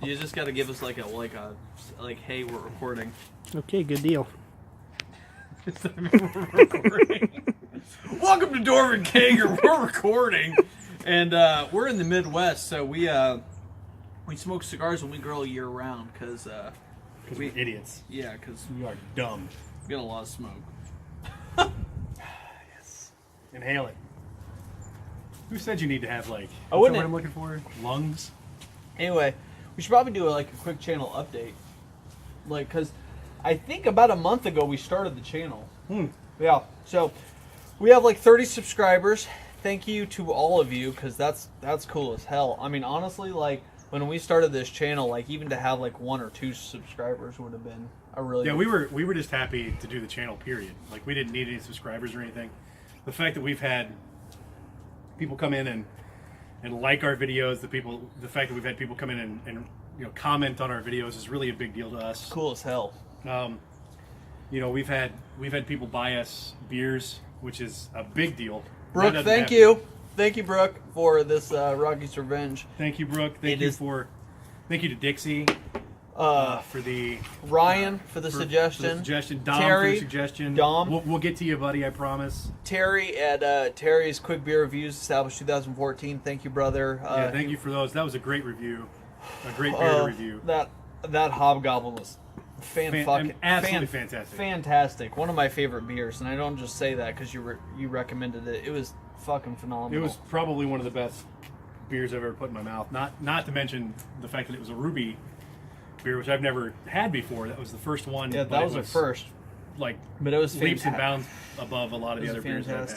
You just got to give us like, hey, we're recording. Okay, good deal. We're recording. Welcome to Dwarvenkegger. We're recording, and we're in the Midwest, so we smoke cigars and we grill year round because we're idiots. Yeah, because we are dumb. We got a lot of smoke. Yes. Inhale it. Who said you need to have I wouldn't. What I'm looking for? Lungs. Anyway, we should probably do a quick channel update, because I think about a month ago we started the channel. Yeah, so we have 30 subscribers. Thank you to all of you, because that's cool as hell. I mean, honestly, when we started this channel, even to have 1 or 2 subscribers would have been a really we were just happy to do the channel, period. We didn't need any subscribers or anything. The fact that we've had people come in and like our videos, the fact that we've had people come in and comment on our videos is really a big deal to us. Cool as hell. We've had people buy us beers, which is a big deal. Brooke, thank you, Brooke, for this Rocky's Revenge. Thank you, Brooke. Thank you to Dixie for the Ryan for the suggestion. Dom Terry, for the suggestion. Dom. We'll get to you, buddy. I promise. Terry at Terry's Quick Beer Reviews, established 2014. Thank you, brother. Yeah, thank you for those. That was a great review. A great beer review. That Hobgoblin was absolutely fantastic. Fantastic. One of my favorite beers, and I don't just say that because you recommended it. It was fucking phenomenal. It was probably one of the best beers I've ever put in my mouth. Not to mention the fact that it was a ruby beer, which I've never had before. That was the first one. Yeah, that was the first. But it was leaps and bounds above a lot of the other beers I've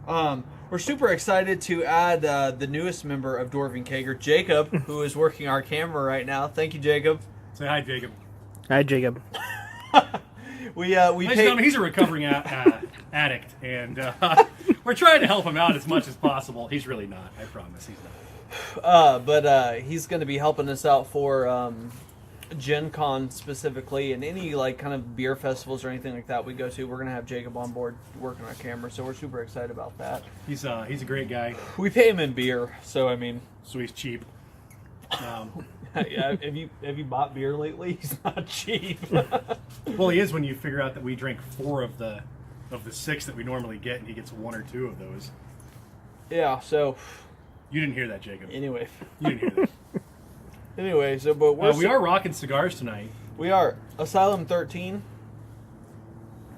had. We're super excited to add the newest member of Dwarvenkegger, Jacob, who is working our camera right now. Thank you, Jacob. Say hi, Jacob. Hi, Jacob. we he's a recovering addict, and we're trying to help him out as much as possible. He's really not. I promise, he's not. But he's going to be helping us out for Gen Con specifically, and any kind of beer festivals or anything like that we go to. We're going to have Jacob on board working our camera, so we're super excited about that. He's a great guy. We pay him in beer, so I mean, so he's cheap. Yeah, have you bought beer lately? He's not cheap. Well, he is when you figure out that we drink 4 of the 6 that we normally get, and he gets 1 or 2 of those. Yeah. So you didn't hear that, Jacob. Anyway, you didn't hear that. Anyway, so we are rocking cigars tonight. We are Asylum 13,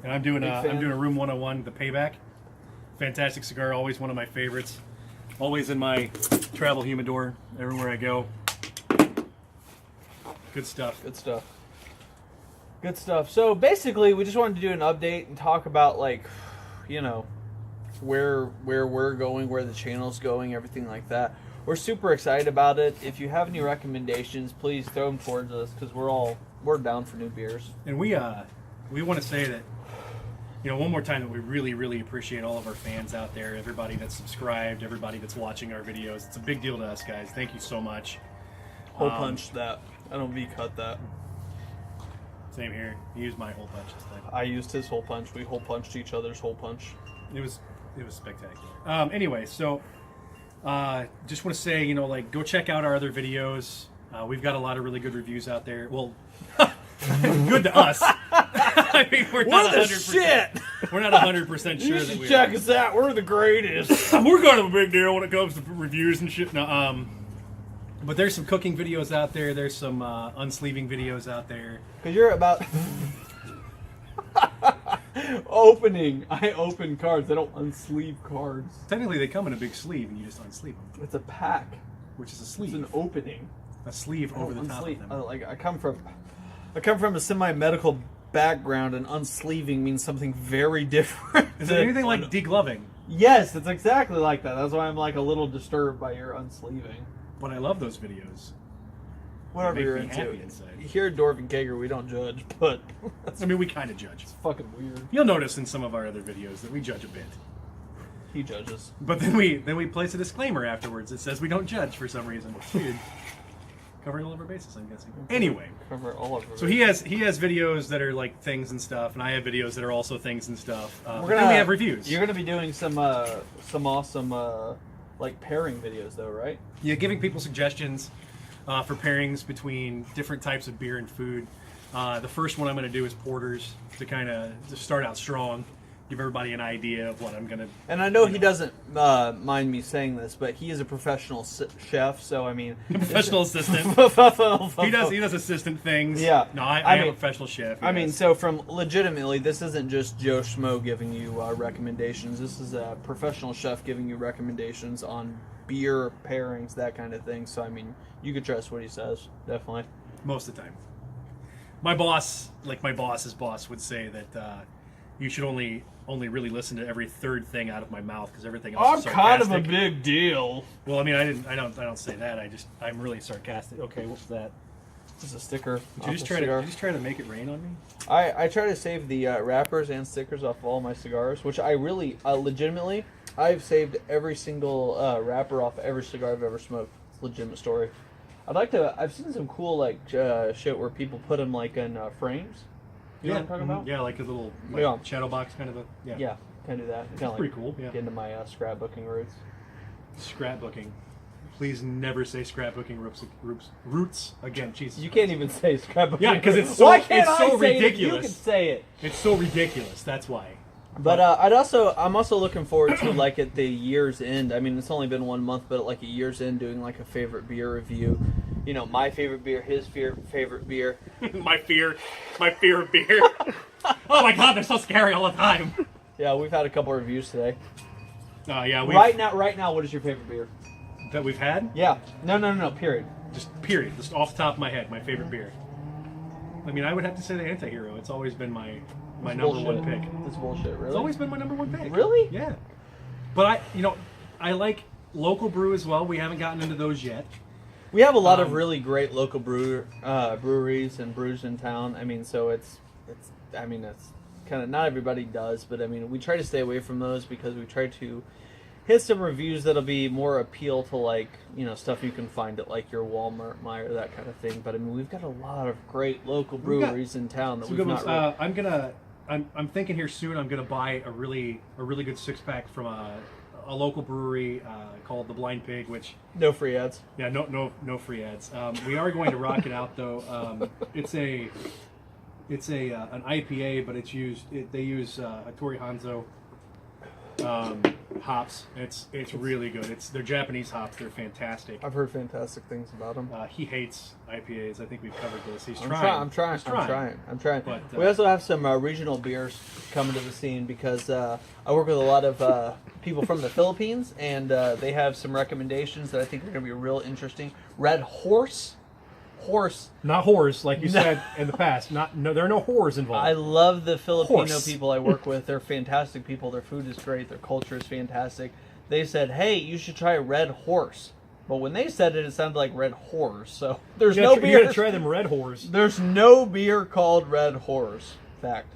and I'm doing a Room 101, the Payback. Fantastic cigar, always one of my favorites. Always in my travel humidor everywhere I go. Good stuff. Good stuff. Good stuff. So basically, we just wanted to do an update and talk about where we're going, where the channel's going, everything like that. We're super excited about it. If you have any recommendations, please throw them towards us because we're down for new beers. And we want to say that one more time that we really, really appreciate all of our fans out there, everybody that's subscribed, everybody that's watching our videos. It's a big deal to us, guys. Thank you so much. Hole punch that. I don't V-cut that. Same here. He used my hole punch this time. I used his hole punch. We hole punched each other's hole punch. It was spectacular. Anyway, so just want to say, go check out our other videos. We've got a lot of really good reviews out there. Well, good to us. I mean, we're not 100%. Shit? We're not 100% sure that we check us out. We're the greatest. We're kind of a big deal when it comes to reviews and shit. No, but there's some cooking videos out there. There's some unsleeving videos out there. Because you're about opening. I open cards. I don't unsleeve cards. Technically, they come in a big sleeve, and you just unsleeve them. It's a pack, which is a sleeve. It's an opening. A sleeve over the top of them. I come from a semi-medical background, and unsleeving means something very different. Is it anything like degloving? Yes, it's exactly like that. That's why I'm a little disturbed by your unsleeving. But I love those videos. Whatever you're into. Here at Dwarvenkegger, we don't judge, but I mean, we kind of judge. It's fucking weird. You'll notice in some of our other videos that we judge a bit. He judges. But then we place a disclaimer afterwards that says we don't judge for some reason. It's weird. Covering all of our bases, I'm guessing. Anyway, cover all of our so he has videos that are like things and stuff, and I have videos that are also things and stuff. Then we have reviews. You're gonna be doing some awesome pairing videos, though, right? Yeah, giving people suggestions for pairings between different types of beer and food. The first one I'm going to do is porters to kind of start out strong, give everybody an idea of what I'm going to. And I know he doesn't mind me saying this, but he is a professional chef, so I mean, Professional assistant. He does assistant things. Yeah. No, I am mean, a professional chef. I mean, yes. so from legitimately, this isn't just Joe Schmo giving you recommendations. This is a professional chef giving you recommendations on beer pairings, that kind of thing. So I mean, you could trust what he says, definitely. Most of the time. My boss, like my boss's boss, would say that you should only really listen to every third thing out of my mouth because everything else is sarcastic. kind of a big deal. Well, I mean, I don't say that. I'm really sarcastic. Okay, what's that? This is a sticker. Did you just try to make it rain on me? I try to save the wrappers and stickers off all my cigars, which I really, legitimately, I've saved every single wrapper off every cigar I've ever smoked. It's a legitimate story. I've seen some cool, like, shit where people put them, like, in frames. You know what I'm talking about? Yeah, like a little shadow box kind of a... Yeah, kind of that. Kind of pretty cool, yeah. Get into my scrapbooking roots. Scrapbooking. Please never say scrapbooking roots again. Jesus. You can't even say scrapbooking. Yeah, because it's so, Why can't it's so I say ridiculous. It? You can say it. It's so ridiculous. That's why. But I'm also looking forward to, like, at the year's end. I mean, it's only been 1 month, but at, like, a year's end, doing like a favorite beer review. You know, my favorite beer, his favorite beer. my fear of beer. Oh my God, they're so scary all the time. Yeah, we've had a couple reviews today. Yeah. Right now, what is your favorite beer? That we've had? Yeah. No. Period. Just period. Just off the top of my head, my favorite beer. I mean, I would have to say the Anti-Hero. It's always been my number one pick. That's bullshit, really? It's always been my number one pick. Really? Yeah. But I like local brew as well. We haven't gotten into those yet. We have a lot of really great local breweries and brews in town. I mean, so it's kind of, not everybody does, but I mean, we try to stay away from those because we try to hit some reviews that'll be more appeal to, like, you know, stuff you can find at, like, your Walmart, Meijer, that kind of thing. But I mean, we've got a lot of great local breweries in town that we've not. I'm thinking here soon. I'm gonna buy a really good 6-pack from a local brewery called the Blind Pig, which No free ads. Yeah, no free ads. We are going to rock it out though. It's an IPA, but they use a Tori Hanzo hops. It's really good. They're Japanese hops. They're fantastic. I've heard fantastic things about them. He hates IPAs. I think we've covered this. I'm trying. But, we also have some regional beers coming to the scene because I work with a lot of people from the Philippines, and they have some recommendations that I think are going to be real interesting. Red Horse. Not whores, like you said in the past. There are no whores involved. I love the Filipino people I work with. They're fantastic people. Their food is great. Their culture is fantastic. They said, "Hey, you should try Red Horse." But when they said it, it sounded like Red Horse. So there's no beer. You gotta try them Red Horse. There's no beer called Red Horse. Fact.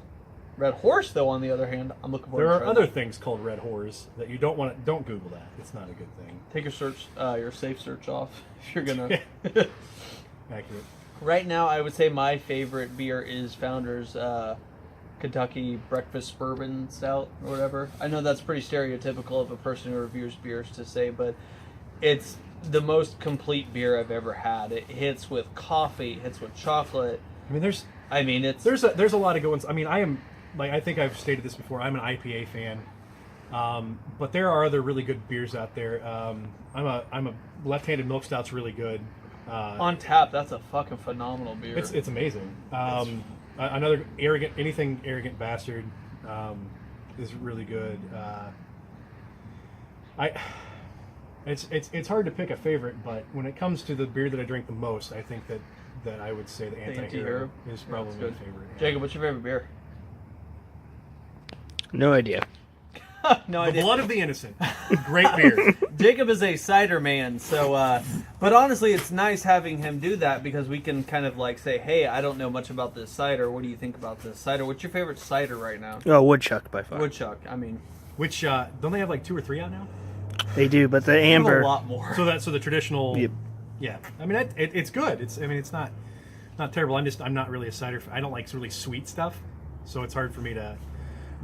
Red Horse, though, on the other hand, I'm looking forward to There are trying other that. things called Red Horse that you don't want to. Don't Google that. It's not a good thing. Take your safe search off if you're gonna. Accurate. Right now, I would say my favorite beer is Founder's Kentucky Breakfast Bourbon Stout or whatever. I know that's pretty stereotypical of a person who reviews beers to say, but it's the most complete beer I've ever had. It hits with coffee, it hits with chocolate. I mean, there's a lot of good ones. I mean, I think I've stated this before. I'm an IPA fan, but there are other really good beers out there. I'm a left-handed milk stout's really good. On tap, that's a fucking phenomenal beer. It's amazing. Another anything arrogant bastard is really good. It's hard to pick a favorite, but when it comes to the beer that I drink the most, I think that I would say the Anti-Hero is probably my favorite. Yeah. Jacob, what's your favorite beer? No idea. No The idea. Blood of the Innocent. Great beer. Jacob is a cider man, so but honestly, it's nice having him do that because we can kind of like say, "Hey, I don't know much about this cider. What do you think about this cider? What's your favorite cider right now?" Oh, Woodchuck by far. Woodchuck. I mean, Which don't they have like 2 or 3 out now? They do, but the I have amber. a lot more. So the traditional. Yep. Yeah, I mean it's good. It's not terrible. I'm not really a cider. I don't like really sweet stuff, so it's hard for me to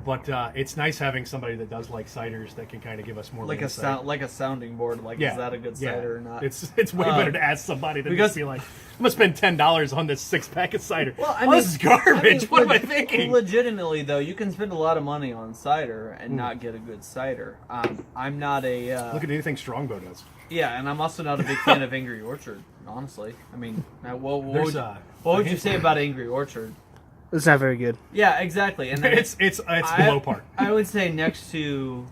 But it's nice having somebody that does like ciders that can kind of give us more like insight. like a sounding board. Like, Yeah. is that a good cider or not? It's way better to ask somebody than because- just be like, I'm gonna spend $10 on this 6-pack of cider. Well, I oh, mean, this is garbage. What am I leg- thinking? Legitimately, though, you can spend a lot of money on cider and not get a good cider. I'm not a Look at anything Strongbow does. yeah, and I'm also not a big fan of Angry Orchard. Honestly, I mean, what would you say about Angry Orchard? It's not very good. Yeah, exactly. And then It's the low part. I would say next to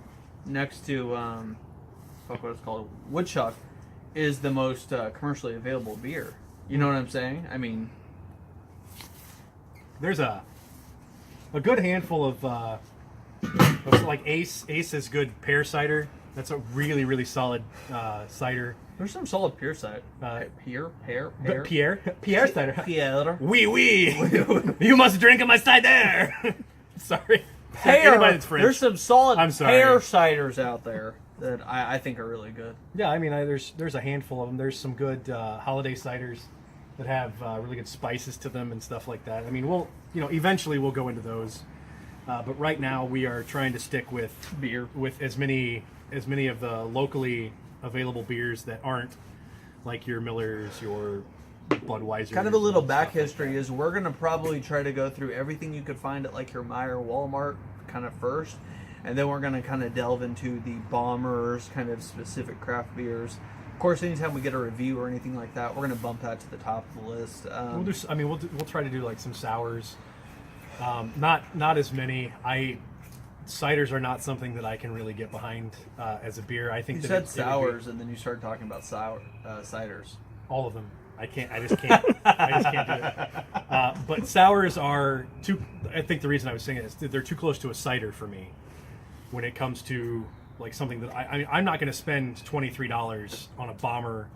fuck what it's called, Woodchuck is the most commercially available beer. You know what I'm saying? I mean, There's a good handful of like Ace. Ace is good pear cider. That's a really, really solid cider. there's some solid pear cider. Pierre cider. Pierre. Wee. You must drink my cider. Sorry. Pear. Anybody that's French. There's some solid I'm sorry. pear ciders out there that I think are really good. Yeah, I mean, there's a handful of them. There's some good holiday ciders that have really good spices to them and stuff like that. I mean, eventually we'll go into those, but right now we are trying to stick with Beer. with as many of the locally available beers that aren't like your Millers, your Budweiser. Kind of a little back history is we're going to probably try to go through everything you could find at like your Meijer Walmart kind of first, and then we're going to kind of delve into the bombers, kind of specific craft beers. Of course, anytime we get a review or anything like that, we're going to bump that to the top of the list. We'll try to do like some sours. Not as many. Ciders are not something that I can really get behind as a beer. I think You that said it would be- sours, and then you started talking about ciders. all of them. I can't. I just can't. I just can't do it. But sours are too. I think the reason I was saying it is they're too close to a cider for me. When it comes to like something that I'm not going to spend $23 on a bomber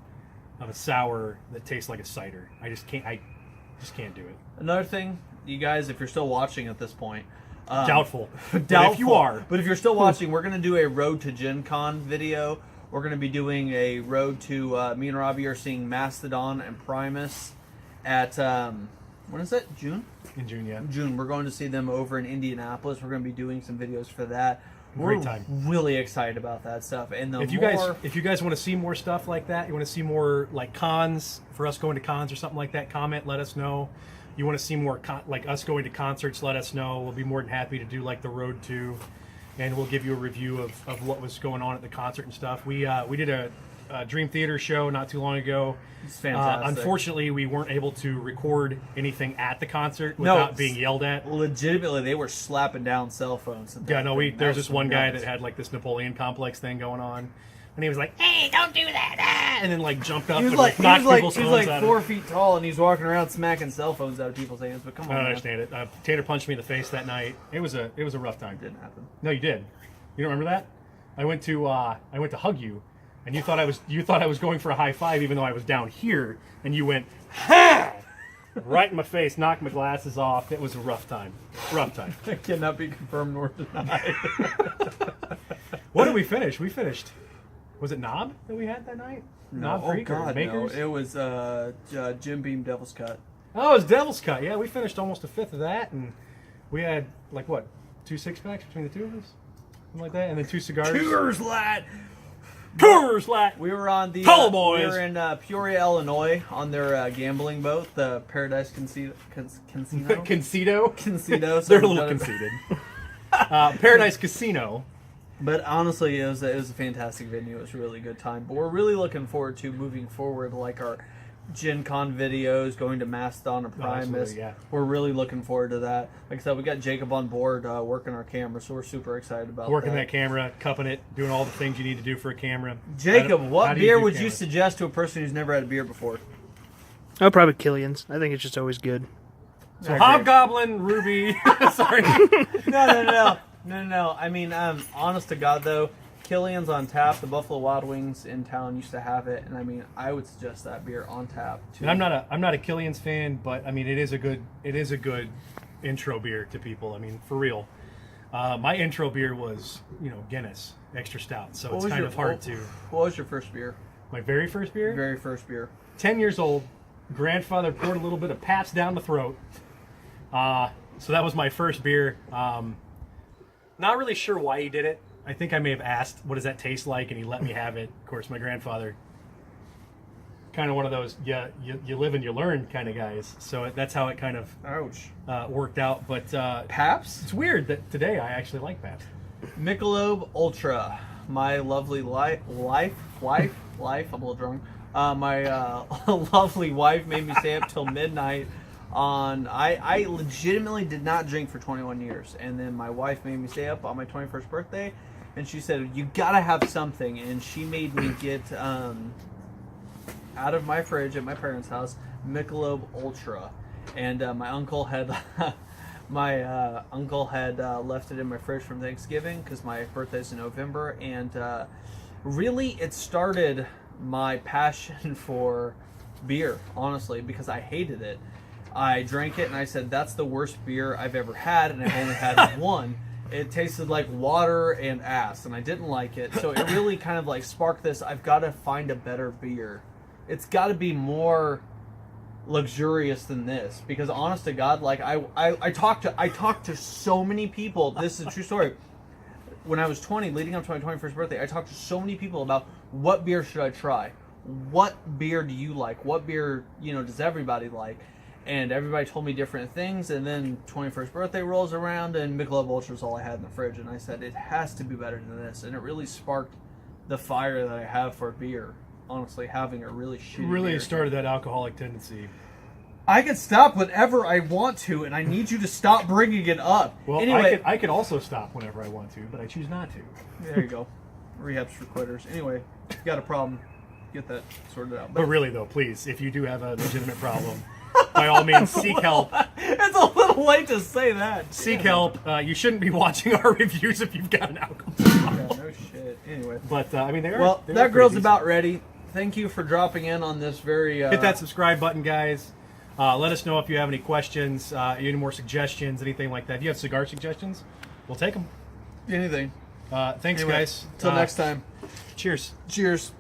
of a sour that tastes like a cider. I just can't. I just can't do it. Another thing, you guys, if you're still watching at this point, Doubtful. But doubtful. if you are, But if you're still watching, we're going to do a Road to Gen Con video. We're going to be doing a road to, me and Robbie are seeing Mastodon and Primus at, when is that? June? in June, yeah. June. We're going to see them over in Indianapolis. We're going to be doing some videos for that. Great We're time. really excited about that stuff. And the If you guys want to see more stuff like that, you want to see more like cons for us going to cons or something like that, comment, let us know. You want to see more like us going to concerts, let us know. We'll be more than happy to do like the road to, and we'll give you a review of what was going on at the concert and stuff. We did a Dream Theater show not too long ago. It's fantastic. Unfortunately, we weren't able to record anything at the concert without being yelled at. Legitimately, they were slapping down cell phones. Yeah, no, there's this one guy that had like this Napoleon complex thing going on, and he was like, "Hey, don't do that!" And then like jumped up He was and like, knocked people's he was phones like out 4 of it. feet tall, and he's walking around smacking cell phones out of people's hands. But come on, I don't man. understand it. Tanner punched me in the face that night. It was a rough time. It didn't happen. No, you did. You don't remember that? I went to hug you, and you thought I was going for a high five, even though I was down here, and you went ha right in my face, knocked my glasses off. It was a rough time. Rough time. It cannot be confirmed nor denied. What did we finish? We finished. Was it Knob that we had that night? Knob oh Creek or God, no! Makers? It was Jim Beam Devil's Cut. Oh, it was Devil's Cut. Yeah, we finished almost a fifth of that, and we had like what, 2 6-packs between the two of us, something like that, and then 2 cigars. Coors Light. Coors Light. We were on the Tall we boys. were in Peoria, Illinois, on their gambling boat, the Paradise Casino. Concito. Concito. They're a little conceited. Paradise Casino. But honestly, it was a fantastic venue. It was a really good time. But we're really looking forward to moving forward, like our Gen Con videos, going to Mastodon and Primus. absolutely, yeah. We're really looking forward to that. Like I said, we got Jacob on board working our camera, so we're super excited about Working that. that camera, cupping it, doing all the things you need to do for a camera. Jacob, How what do beer do would you cameras? suggest to a person who's never had a beer before? Oh, probably Killian's. I think it's just always good. So Hobgoblin, Ruby. Sorry. No. I mean, honest to God, though, Killian's on tap. The Buffalo Wild Wings in town used to have it, and I mean, I would suggest that beer on tap too. And I'm not a Killian's fan, but I mean it is a good intro beer to people. I mean, for real. My intro beer was, Guinness Extra Stout, so it's kind of hard to. What was your first beer? My very first beer? Very first beer. 10 years old. Grandfather poured a little bit of Pabst down the throat. So that was my first beer. Not really sure why he did it. I think I may have asked, what does that taste like? And he let me have it. Of course, my grandfather, kind of one of those, you live and you learn kind of guys. So that's how it kind of Ouch. worked out. But Paps? it's weird that today I actually like Pabst. Michelob Ultra. My lovely life. I'm a little drunk. My lovely wife made me stay up till midnight on. I legitimately did not drink for 21 years, and then my wife made me stay up on my 21st birthday, and she said you gotta have something, and she made me get out of my fridge at my parents' house Michelob Ultra, and my uncle had left it in my fridge from Thanksgiving because my birthday's in November, and really it started my passion for beer, honestly, because I hated it. I drank it and I said, that's the worst beer I've ever had, and I've only had one. It tasted like water and ass, and I didn't like it. So it really kind of like sparked this, I've got to find a better beer. It's got to be more luxurious than this, because honest to God, like I talked to so many people. This is a true story. When I was 20, leading up to my 21st birthday, I talked to so many people about what beer should I try? What beer do you like? What beer, does everybody like? And everybody told me different things, and then 21st birthday rolls around, and Michelob Ultra is all I had in the fridge, and I said, it has to be better than this, and it really sparked the fire that I have for beer, honestly, having a really shitty Really beer. started that alcoholic tendency. I can stop whenever I want to, and I need you to stop bringing it up. Well, anyway, I could also stop whenever I want to, but I choose not to. there you go. Rehabs for quitters. Anyway, if you got a problem, get that sorted out. But really, though, please, if you do have a legitimate problem, by all means, seek help. It's a little late to say that. Seek help. You shouldn't be watching our reviews if you've got an alcohol Yeah, problem. no shit. Anyway. But, I mean, they are. Well, they are that pretty grill's decent. about ready. Thank you for dropping in on this very... Hit that subscribe button, guys. Let us know if you have any questions, any more suggestions, anything like that. If you have cigar suggestions, we'll take them. Anything. Thanks, Anyway, guys. Till next time. Cheers. Cheers.